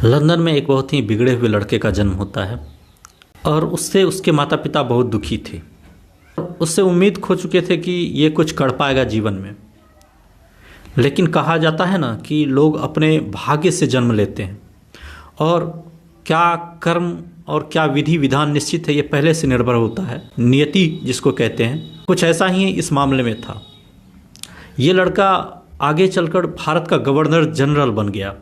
London में एक बहुत ही बिगड़े हुए लड़के का जन्म होता है और उससे उसके माता पिता बहुत दुखी थे। उससे उम्मीद खो चुके थे कि ये कुछ कर पाएगा जीवन में। लेकिन कहा जाता है ना कि लोग अपने भाग्य से जन्म लेते हैं और क्या कर्म और क्या विधि विधान निश्चित है ये पहले से निर्भर होता है। नियति जिसको कहते हैं, कुछ ऐसा ही इस मामले में था। ये लड़का आगे चलकर भारत का गवर्नर जनरल बन गया,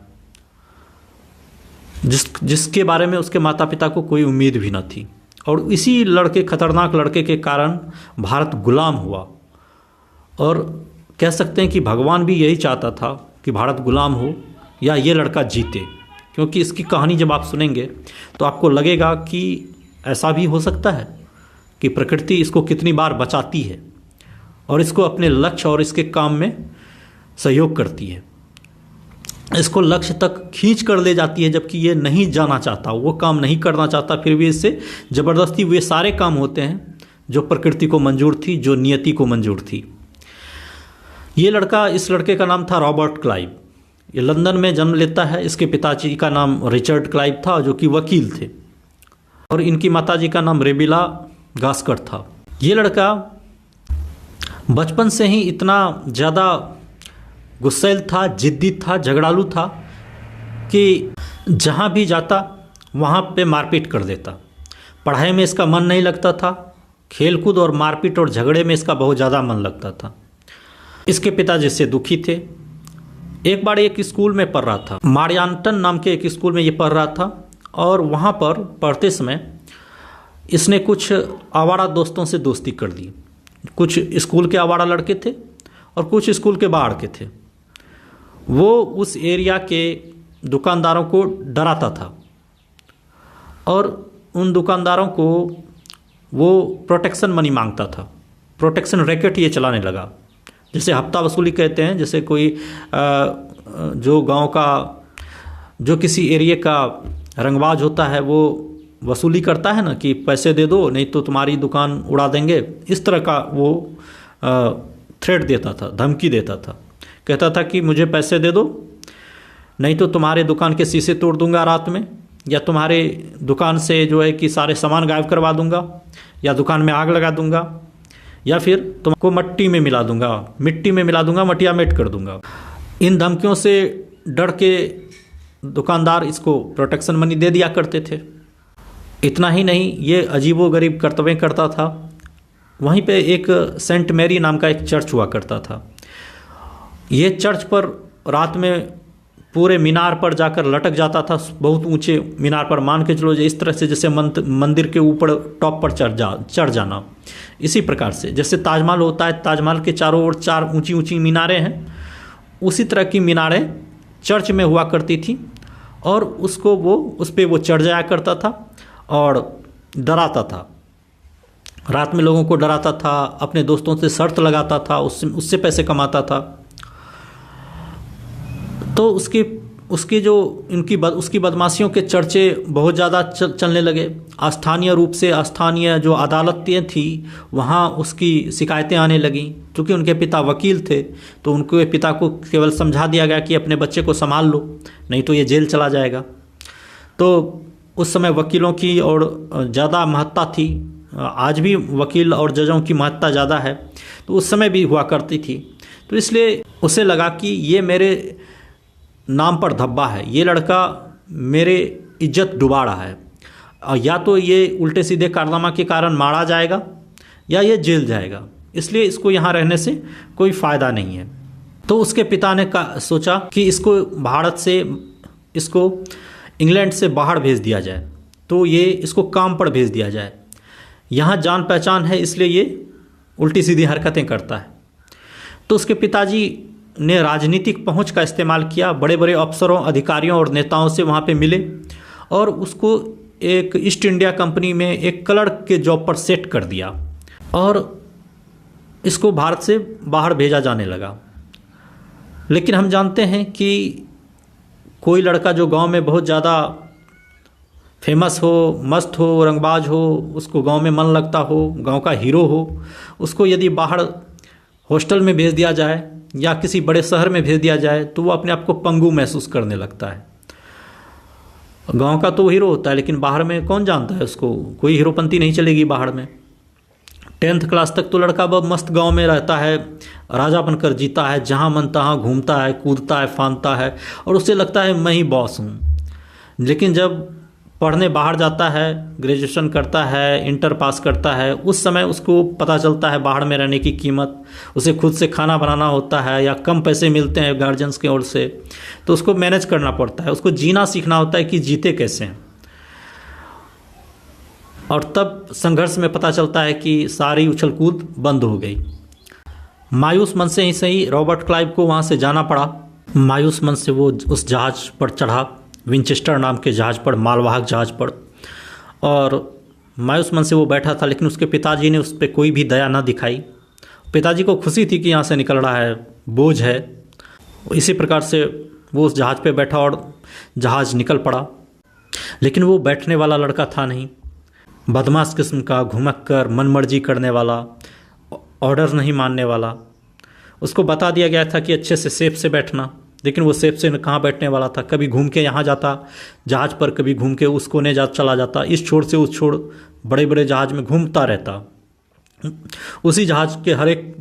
जिसके बारे में उसके माता पिता को कोई उम्मीद भी न थी। और इसी खतरनाक लड़के के कारण भारत गुलाम हुआ। और कह सकते हैं कि भगवान भी यही चाहता था कि भारत गुलाम हो या ये लड़का जीते, क्योंकि इसकी कहानी जब आप सुनेंगे तो आपको लगेगा कि ऐसा भी हो सकता है कि प्रकृति इसको कितनी बार बचाती है और इसको अपने लक्ष्य और इसके काम में सहयोग करती है, इसको लक्ष्य तक खींच कर ले जाती है, जबकि ये नहीं जाना चाहता, वो काम नहीं करना चाहता, फिर भी इससे ज़बरदस्ती वे सारे काम होते हैं जो प्रकृति को मंजूर थी, जो नियति को मंजूर थी। इस लड़के का नाम था रॉबर्ट क्लाइव। ये लंदन में जन्म लेता है। इसके पिताजी का नाम रिचर्ड क्लाइव था, जो कि वकील थे, और इनकी माताजी का नाम रेबिला गास्कर था। ये लड़का बचपन से ही इतना ज़्यादा गुस्सैल था, जिद्दी था, झगड़ालू था कि जहाँ भी जाता वहाँ पे मारपीट कर देता। पढ़ाई में इसका मन नहीं लगता था, खेलकूद और मारपीट और झगड़े में इसका बहुत ज़्यादा मन लगता था। इसके पिताजी से दुखी थे। एक बार एक स्कूल में पढ़ रहा था, मारियान्टन नाम के एक स्कूल में ये पढ़ रहा था, और वहाँ पर पढ़ते समय इसने कुछ आवारा दोस्तों से दोस्ती कर ली। कुछ स्कूल के आवारा लड़के थे और कुछ स्कूल के बाहर के थे। वो उस एरिया के दुकानदारों को डराता था और उन दुकानदारों को वो प्रोटेक्शन मनी मांगता था। प्रोटेक्शन रैकेट ये चलाने लगा, जैसे हफ्ता वसूली कहते हैं। जैसे कोई जो गांव का, जो किसी एरिया का रंगबाज होता है, वो वसूली करता है ना कि पैसे दे दो नहीं तो तुम्हारी दुकान उड़ा देंगे। इस तरह का वो थ्रेट देता था, धमकी देता था। कहता था कि मुझे पैसे दे दो नहीं तो तुम्हारे दुकान के शीशे तोड़ दूंगा रात में, या तुम्हारे दुकान से जो है कि सारे सामान गायब करवा दूंगा, या दुकान में आग लगा दूंगा, या फिर तुमको मिट्टी में मिला दूंगा, मटिया मेट कर दूंगा। इन धमकियों से डर के दुकानदार इसको प्रोटेक्शन मनी दे दिया करते थे। इतना ही नहीं, ये अजीबोगरीब कर्तव्य करता था। वहीं पे एक सेंट मैरी नाम का एक चर्च हुआ करता था। ये चर्च पर रात में पूरे मीनार पर जाकर लटक जाता था, बहुत ऊंचे मीनार पर, मान के चलो इस तरह से जैसे मंदिर के ऊपर टॉप पर चढ़ जाना। इसी प्रकार से जैसे ताजमहल होता है, ताजमहल के चारों ओर 4 ऊंची ऊंची मीनारें हैं, उसी तरह की मीनारें चर्च में हुआ करती थी। और उस पर वो चढ़ जाया करता था और डराता था, रात में लोगों को डराता था, अपने दोस्तों से शर्त लगाता था, उससे पैसे कमाता था। तो उसकी बदमाशियों के चर्चे बहुत ज़्यादा चलने लगे। स्थानीय जो अदालतें थी वहाँ उसकी शिकायतें आने लगीं। क्योंकि उनके पिता वकील थे तो उनके पिता को केवल समझा दिया गया कि अपने बच्चे को संभाल लो नहीं तो ये जेल चला जाएगा। तो उस समय वकीलों की और ज़्यादा महत्ता थी। आज भी वकील और जजों की महत्ता ज़्यादा है, तो उस समय भी हुआ करती थी। तो इसलिए उसे लगा कि ये मेरे नाम पर धब्बा है, ये लड़का मेरे इज्जत डुबा रहा है, और या तो ये उल्टे सीधे कारनामा के कारण मारा जाएगा या ये जेल जाएगा, इसलिए इसको यहाँ रहने से कोई फ़ायदा नहीं है। तो उसके पिता ने सोचा कि इसको इंग्लैंड से बाहर भेज दिया जाए, तो ये इसको काम पर भेज दिया जाए। यहाँ जान पहचान है इसलिए ये उल्टी सीधी हरकतें करता है। तो उसके पिताजी ने राजनीतिक पहुंच का इस्तेमाल किया, बड़े बड़े अफसरों, अधिकारियों और नेताओं से वहाँ पे मिले और उसको एक ईस्ट इंडिया कंपनी में एक क्लर्क के जॉब पर सेट कर दिया और इसको भारत से बाहर भेजा जाने लगा। लेकिन हम जानते हैं कि कोई लड़का जो गांव में बहुत ज़्यादा फेमस हो, मस्त हो, रंगबाज हो, उसको गांव में मन लगता हो, गांव का हीरो हो, उसको यदि बाहर हॉस्टल में भेज दिया जाए या किसी बड़े शहर में भेज दिया जाए तो वो अपने आप को पंगु महसूस करने लगता है। गांव का तो हीरो होता है, लेकिन बाहर में कौन जानता है उसको, कोई हीरोपंती नहीं चलेगी बाहर में। 10th क्लास तक तो लड़का बहुत मस्त गांव में रहता है, राजा बनकर जीता है, जहां मन तहां घूमता है, कूदता है, फांदता है, और उससे लगता है मैं ही बॉस हूँ। लेकिन जब पढ़ने बाहर जाता है, ग्रेजुएशन करता है, इंटर पास करता है, उस समय उसको पता चलता है बाहर में रहने की कीमत। उसे खुद से खाना बनाना होता है, या कम पैसे मिलते हैं गार्जियंस की ओर से, तो उसको मैनेज करना पड़ता है, उसको जीना सीखना होता है कि जीते कैसे हैं। और तब संघर्ष में पता चलता है कि सारी उछल कूद बंद हो गई। मायूस मन से ही सही रॉबर्ट क्लाइव को वहाँ से जाना पड़ा। मायूस मन से वो उस जहाज़ पर चढ़ा, विंचेस्टर नाम के जहाज़ पर, मालवाहक जहाज़ पर, और मायूस मन से वो बैठा था। लेकिन उसके पिताजी ने उस पर कोई भी दया ना दिखाई। पिताजी को खुशी थी कि यहाँ से निकल रहा है, बोझ है। इसी प्रकार से वो उस जहाज़ पे बैठा और जहाज़ निकल पड़ा। लेकिन वो बैठने वाला लड़का था नहीं, बदमाश किस्म का, घुमक्कर, मनमर्जी करने वाला, ऑर्डर नहीं मानने वाला। उसको बता दिया गया था कि अच्छे से सेफ से बैठना, लेकिन वो सेफ से कहाँ बैठने वाला था। कभी घूम के यहाँ जाता जहाज़ पर, कभी घूम के उस कोने चला जाता, इस छोर से उस छोर, बड़े बड़े जहाज़ में घूमता रहता। उसी जहाज़ के हर एक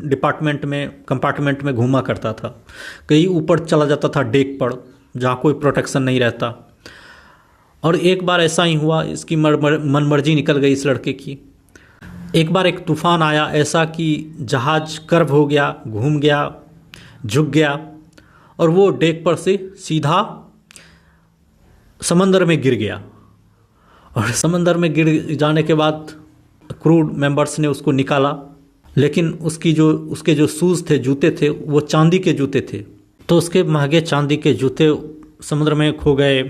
कंपार्टमेंट में घूमा करता था। कहीं ऊपर चला जाता था डेक पर, जहाँ कोई प्रोटेक्शन नहीं रहता। और एक बार ऐसा ही हुआ, इसकी मनमर्जी निकल गई इस लड़के की। एक बार एक तूफान आया ऐसा कि जहाज़ कर्व हो गया, घूम गया, झुक गया, और वो डेक पर से सीधा समंदर में गिर गया। और समंदर में गिर जाने के बाद क्रू मेंबर्स ने उसको निकाला, लेकिन उसके जो शूज़ थे, जूते थे, वो चांदी के जूते थे। तो उसके महंगे चांदी के जूते समुद्र में खो गए।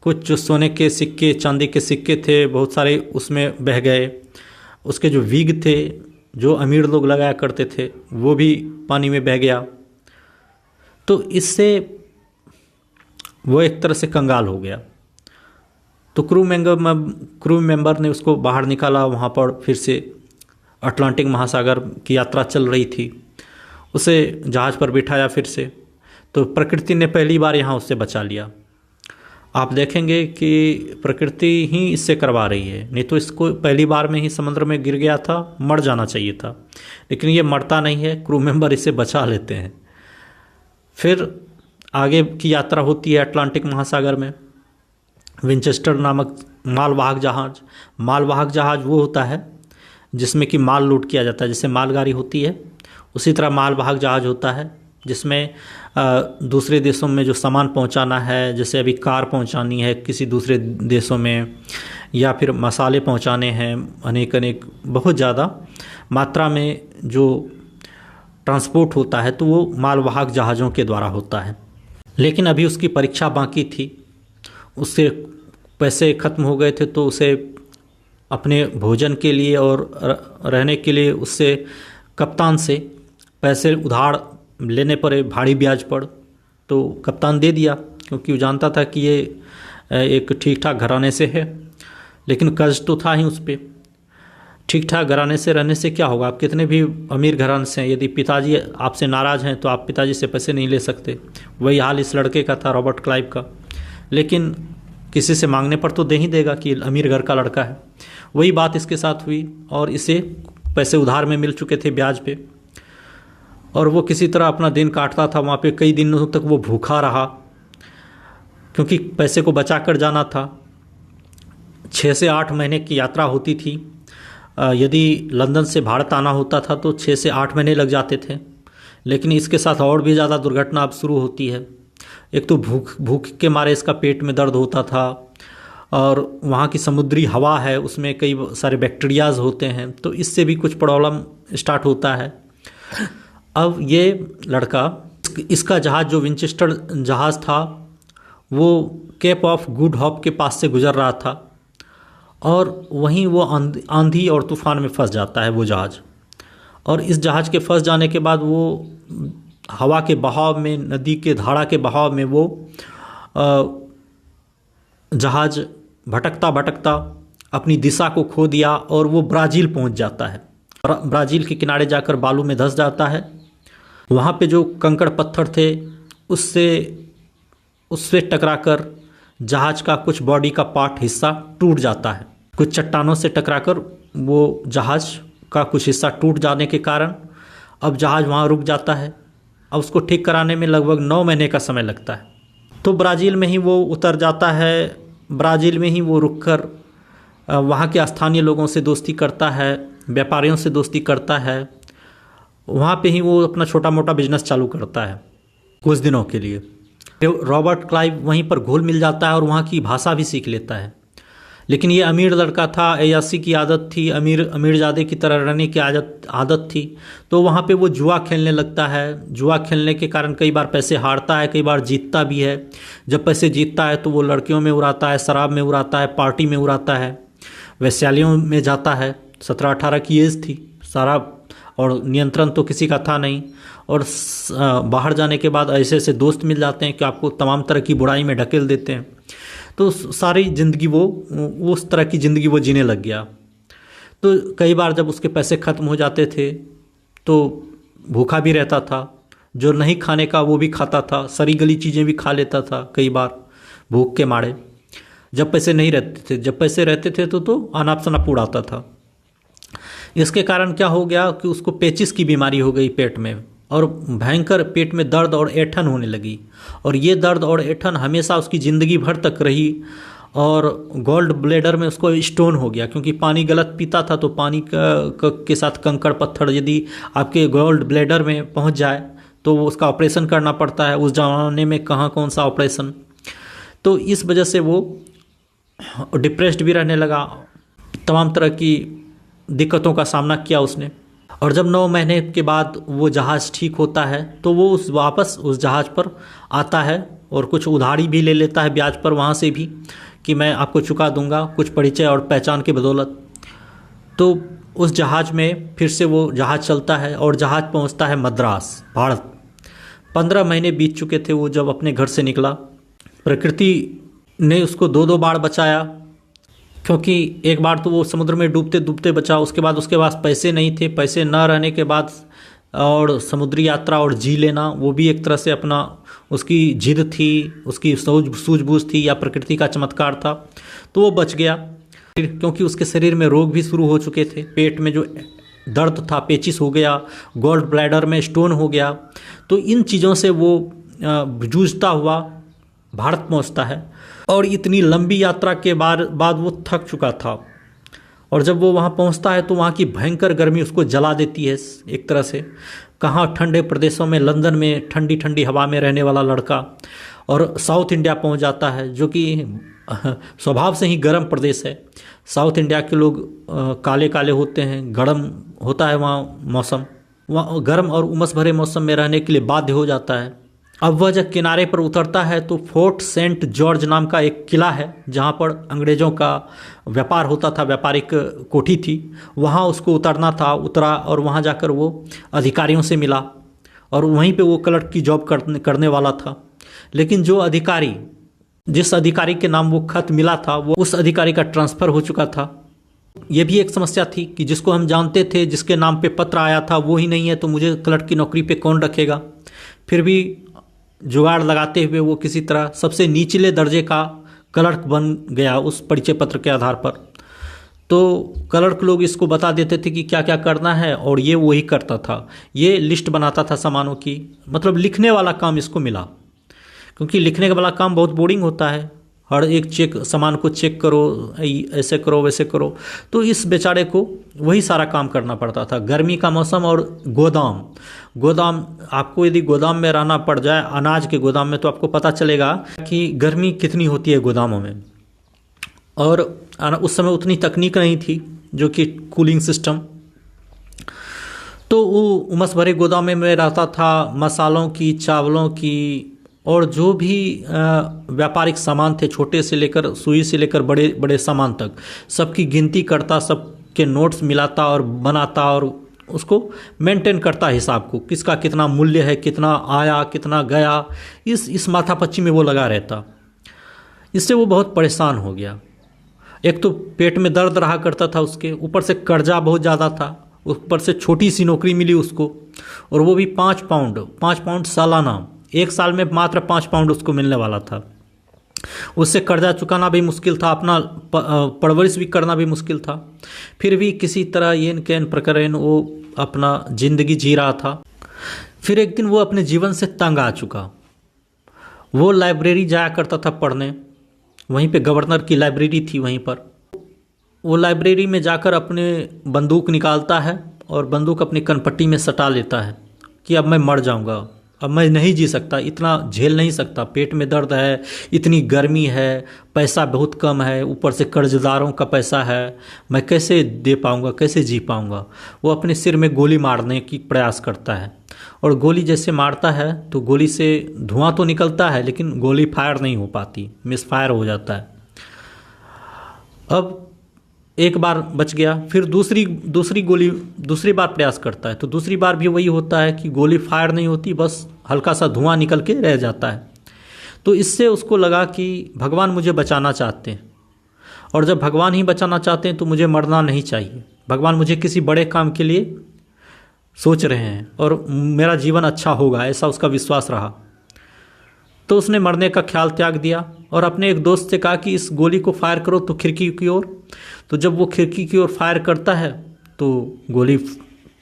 कुछ जो सोने के सिक्के, चांदी के सिक्के थे, बहुत सारे उसमें बह गए। उसके जो विग थे, जो अमीर लोग लगाया करते थे, वो भी पानी में बह गया। तो इससे वो एक तरह से कंगाल हो गया। तो क्रू मेंबर ने उसको बाहर निकाला। वहाँ पर फिर से अटलांटिक महासागर की यात्रा चल रही थी, उसे जहाज़ पर बिठाया फिर से। तो प्रकृति ने पहली बार यहाँ उससे बचा लिया। आप देखेंगे कि प्रकृति ही इससे करवा रही है, नहीं तो इसको पहली बार में ही समुद्र में गिर गया था, मर जाना चाहिए था। लेकिन ये मरता नहीं है, क्रू मेंबर इसे बचा लेते हैं। फिर आगे की यात्रा होती है अटलांटिक महासागर में। विंचेस्टर नामक मालवाहक जहाज़ वो होता है जिसमें कि माल लोड किया जाता है। जैसे मालगाड़ी होती है, उसी तरह मालवाहक जहाज़ होता है जिसमें दूसरे देशों में जो सामान पहुंचाना है, जैसे अभी कार पहुंचानी है किसी दूसरे देशों में, या फिर मसाले पहुंचाने हैं, अनेक बहुत ज़्यादा मात्रा में जो ट्रांसपोर्ट होता है, तो वो मालवाहक जहाज़ों के द्वारा होता है। लेकिन अभी उसकी परीक्षा बाकी थी, उससे पैसे ख़त्म हो गए थे, तो उसे अपने भोजन के लिए और रहने के लिए उससे कप्तान से पैसे उधार लेने पड़े, भारी ब्याज पर। तो कप्तान दे दिया, क्योंकि वो जानता था कि ये एक ठीक ठाक घराने से है। लेकिन कर्ज तो था ही उस पर। ठीक ठाक घराने से रहने से क्या होगा, आप कितने भी अमीर घराने से हैं, यदि पिताजी आपसे नाराज़ हैं तो आप पिताजी से पैसे नहीं ले सकते। वही हाल इस लड़के का था, रॉबर्ट क्लाइव का। लेकिन किसी से मांगने पर तो दे ही देगा कि अमीर घर का लड़का है। वही बात इसके साथ हुई, और इसे पैसे उधार में मिल चुके थे ब्याज पे, और वो किसी तरह अपना दिन काटता था। वहाँ पे कई दिनों तक वो भूखा रहा, क्योंकि पैसे को बचा कर जाना था। 6 से 8 महीने की यात्रा होती थी। यदि लंदन से भारत आना होता था तो 6 से 8 महीने लग जाते थे। लेकिन इसके साथ और भी ज़्यादा दुर्घटना अब शुरू होती है। एक तो भूख के मारे इसका पेट में दर्द होता था, और वहाँ की समुद्री हवा है, उसमें कई सारे बैक्टीरियाज होते हैं, तो इससे भी कुछ प्रॉब्लम स्टार्ट होता है। अब ये लड़का, इसका जहाज़ जो विंचेस्टर जहाज़ था, वो केप ऑफ गुड होप के पास से गुजर रहा था, और वहीं वो आंधी और तूफ़ान में फंस जाता है वो जहाज़। और इस जहाज़ के फंस जाने के बाद वो हवा के बहाव में, नदी के धारा के बहाव में वो जहाज़ भटकता भटकता अपनी दिशा को खो दिया, और वो ब्राज़ील पहुंच जाता है। ब्राज़ील के किनारे जाकर बालू में धंस जाता है। वहाँ पे जो कंकड़ पत्थर थे उससे टकराकर जहाज का कुछ बॉडी का पार्ट हिस्सा टूट जाता है। कुछ चट्टानों से टकराकर वो जहाज का कुछ हिस्सा टूट जाने के कारण अब जहाज वहाँ रुक जाता है। अब उसको ठीक कराने में लगभग 9 महीने का समय लगता है। तो ब्राज़ील में ही वो उतर जाता है। ब्राज़ील में ही वो रुककर वहाँ के स्थानीय लोगों से दोस्ती करता है, व्यापारियों से दोस्ती करता है। वहाँ पे ही वो अपना छोटा मोटा बिजनेस चालू करता है कुछ दिनों के लिए। रॉबर्ट क्लाइव वहीं पर घुल मिल जाता है और वहाँ की भाषा भी सीख लेता है। लेकिन ये अमीर लड़का था, अय्याशी की आदत थी, अमीरजादे की तरह रहने की आदत थी। तो वहाँ पे वो जुआ खेलने लगता है। जुआ खेलने के कारण कई बार पैसे हारता है, कई बार जीतता भी है। जब पैसे जीतता है तो वो लड़कियों में उड़ाता है, शराब में उड़ाता है, पार्टी में उड़ाता है, वैश्यालियों में जाता है। 17-18 की एज थी सारा, और नियंत्रण तो किसी का था नहीं। और बाहर जाने के बाद ऐसे ऐसे दोस्त मिल जाते हैं कि आपको तमाम तरह की बुराई में ढकेल देते हैं। तो सारी ज़िंदगी वो उस तरह की ज़िंदगी वो जीने लग गया। तो कई बार जब उसके पैसे ख़त्म हो जाते थे तो भूखा भी रहता था। जो नहीं खाने का वो भी खाता था, सड़ी गली चीज़ें भी खा लेता था कई बार भूख के मारे। जब पैसे नहीं रहते थे, जब पैसे रहते थे तो अनाप शनाप उड़ाता था। इसके कारण क्या हो गया कि उसको पेचिस की बीमारी हो गई पेट में, और भयंकर पेट में दर्द और ऐंठन होने लगी। और ये दर्द और ऐंठन हमेशा उसकी ज़िंदगी भर तक रही। और गॉल्ड ब्लैडर में उसको स्टोन हो गया, क्योंकि पानी गलत पीता था। तो पानी के साथ कंकड़ पत्थर यदि आपके गोल्ड ब्लैडर में पहुंच जाए तो उसका ऑपरेशन करना पड़ता है। उस ज़माने में कहाँ कौन सा ऑपरेशन। तो इस वजह से वो डिप्रेस्ड भी रहने लगा। तमाम तरह की दिक्कतों का सामना किया उसने। और जब 9 महीने के बाद वो जहाज़ ठीक होता है तो वो वापस उस जहाज़ पर आता है और कुछ उधारी भी ले लेता है ब्याज पर वहाँ से भी, कि मैं आपको चुका दूंगा कुछ परिचय और पहचान की बदौलत। तो उस जहाज़ में फिर से वो जहाज़ चलता है और जहाज़ पहुँचता है मद्रास, भारत। 15 महीने बीत चुके थे वो जब अपने घर से निकला। प्रकृति ने उसको 2-2 बार बचाया, क्योंकि एक बार तो वो समुद्र में डूबते डूबते बचा। उसके बाद उसके पास पैसे नहीं थे। पैसे न रहने के बाद और समुद्री यात्रा और जी लेना, वो भी एक तरह से अपना उसकी जिद थी, उसकी सूझबूझ थी या प्रकृति का चमत्कार था। तो वो बच गया, क्योंकि उसके शरीर में रोग भी शुरू हो चुके थे। पेट में जो दर्द था, पेचिस हो गया, गॉल्ड ब्लैडर में स्टोन हो गया। तो इन चीज़ों से वो जूझता हुआ भारत पहुंचता है। और इतनी लंबी यात्रा के बाद वो थक चुका था। और जब वो वहाँ पहुँचता है तो वहाँ की भयंकर गर्मी उसको जला देती है एक तरह से। कहाँ ठंडे प्रदेशों में, लंदन में ठंडी ठंडी हवा में रहने वाला लड़का, और साउथ इंडिया पहुँच जाता है जो कि स्वभाव से ही गर्म प्रदेश है। साउथ इंडिया के लोग काले काले होते हैं, गर्म होता है वहाँ मौसम। वहाँ गर्म और उमस भरे मौसम में रहने के लिए बाध्य हो जाता है। अब वह जब किनारे पर उतरता है तो फोर्ट सेंट जॉर्ज नाम का एक किला है जहाँ पर अंग्रेज़ों का व्यापार होता था, व्यापारिक कोठी थी। वहाँ उसको उतरना था। उतरा और वहाँ जाकर वो अधिकारियों से मिला और वहीं पे वो क्लर्क की जॉब करने वाला था। लेकिन जिस अधिकारी के नाम वो खत मिला था, वो उस अधिकारी का ट्रांसफ़र हो चुका था। ये भी एक समस्या थी कि जिसको हम जानते थे, जिसके नाम पे पत्र आया था, वो ही नहीं है, तो मुझे क्लर्क की नौकरी पे कौन रखेगा। फिर भी जुगाड़ लगाते हुए वो किसी तरह सबसे निचले दर्जे का क्लर्क बन गया उस परिचय पत्र के आधार पर। तो क्लर्क लोग इसको बता देते थे कि क्या क्या करना है, और ये वही करता था। ये लिस्ट बनाता था सामानों की, मतलब लिखने वाला काम इसको मिला, क्योंकि लिखने वाला काम बहुत बोरिंग होता है। हर एक सामान को चेक करो, ऐसे करो वैसे करो। तो इस बेचारे को वही सारा काम करना पड़ता था। गर्मी का मौसम और गोदाम आपको यदि गोदाम में रहना पड़ जाए, अनाज के गोदाम में, तो आपको पता चलेगा कि गर्मी कितनी होती है गोदामों में। और उस समय उतनी तकनीक नहीं थी जो कि कूलिंग सिस्टम। तो वो उमस भरे गोदाम में रहता था। मसालों की, चावलों की और जो भी व्यापारिक सामान थे, छोटे से लेकर सुई से लेकर बड़े बड़े सामान तक, सबकी गिनती करता, सबके नोट्स मिलाता और बनाता और उसको मेंटेन करता हिसाब को, किसका कितना मूल्य है, कितना आया, कितना गया। इस माथापच्ची में वो लगा रहता। इससे वो बहुत परेशान हो गया। एक तो पेट में दर्द रहा करता था उसके, ऊपर से कर्जा बहुत ज़्यादा था, ऊपर से छोटी सी नौकरी मिली उसको, और वो भी 5 पाउंड सालाना। एक साल में मात्र 5 पाउंड उसको मिलने वाला था। उससे कर्जा चुकाना भी मुश्किल था, अपना परवरिश भी करना भी मुश्किल था। फिर भी किसी तरह येन केन प्रकरण वो अपना ज़िंदगी जी रहा था। फिर एक दिन वो अपने जीवन से तंग आ चुका। वो लाइब्रेरी जाया करता था पढ़ने, वहीं पे गवर्नर की लाइब्रेरी थी वहीं पर। वो लाइब्रेरी में जाकर अपने बंदूक निकालता है और बंदूक अपनी कनपट्टी में सटा लेता है कि अब मैं मर जाऊंगा, अब मैं नहीं जी सकता, इतना झेल नहीं सकता, पेट में दर्द है, इतनी गर्मी है, पैसा बहुत कम है, ऊपर से कर्जदारों का पैसा है, मैं कैसे दे पाऊंगा, कैसे जी पाऊंगा। वो अपने सिर में गोली मारने की प्रयास करता है और गोली जैसे मारता है तो गोली से धुआं तो निकलता है लेकिन गोली फायर नहीं हो पाती, मिस फायर हो जाता है। अब एक बार बच गया, फिर दूसरी बार प्रयास करता है तो दूसरी बार भी वही होता है कि गोली फायर नहीं होती, बस हल्का सा धुआं निकल के रह जाता है। तो इससे उसको लगा कि भगवान मुझे बचाना चाहते हैं, और जब भगवान ही बचाना चाहते हैं तो मुझे मरना नहीं चाहिए, भगवान मुझे किसी बड़े काम के लिए सोच रहे हैं और मेरा जीवन अच्छा होगा, ऐसा उसका विश्वास रहा। तो उसने मरने का ख्याल त्याग दिया और अपने एक दोस्त से कहा कि इस गोली को फायर करो तो खिड़की की ओर। तो जब वो खिड़की की ओर फायर करता है तो गोली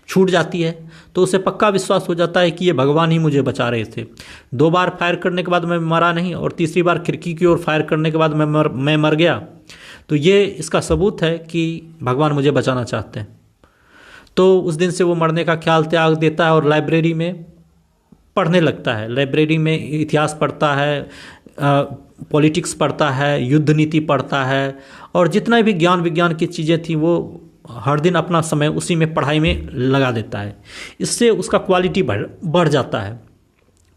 छूट जाती है, तो उसे पक्का विश्वास हो जाता है कि ये भगवान ही मुझे बचा रहे थे। 2 बार फायर करने के बाद मैं मरा नहीं और तीसरी बार खिड़की की ओर फायर करने के बाद मैं मर गया, तो ये इसका सबूत है कि भगवान मुझे बचाना चाहते हैं। तो उस दिन से वो मरने का ख्याल त्याग देता है और लाइब्रेरी में पढ़ने लगता है। लाइब्रेरी में इतिहास पढ़ता है, पॉलिटिक्स पढ़ता है, युद्ध नीति पढ़ता है, और जितना भी ज्ञान विज्ञान की चीज़ें थी वो हर दिन अपना समय उसी में पढ़ाई में लगा देता है। इससे उसका क्वालिटी बढ़ जाता है,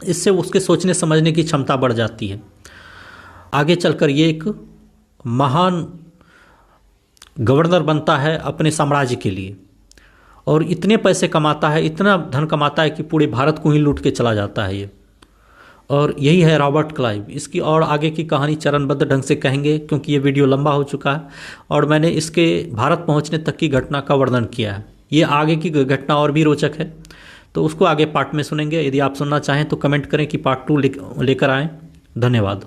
इससे उसके सोचने समझने की क्षमता बढ़ जाती है। आगे चलकर ये एक महान गवर्नर बनता है अपने साम्राज्य के लिए, और इतने पैसे कमाता है, इतना धन कमाता है कि पूरे भारत को ही लूट के चला जाता है ये। और यही है रॉबर्ट क्लाइव। इसकी और आगे की कहानी चरणबद्ध ढंग से कहेंगे क्योंकि ये वीडियो लंबा हो चुका है और मैंने इसके भारत पहुंचने तक की घटना का वर्णन किया है। ये आगे की घटना और भी रोचक है, तो उसको आगे पार्ट में सुनेंगे। यदि आप सुनना चाहें तो कमेंट करें कि पार्ट 2 लेकर आएँ। धन्यवाद।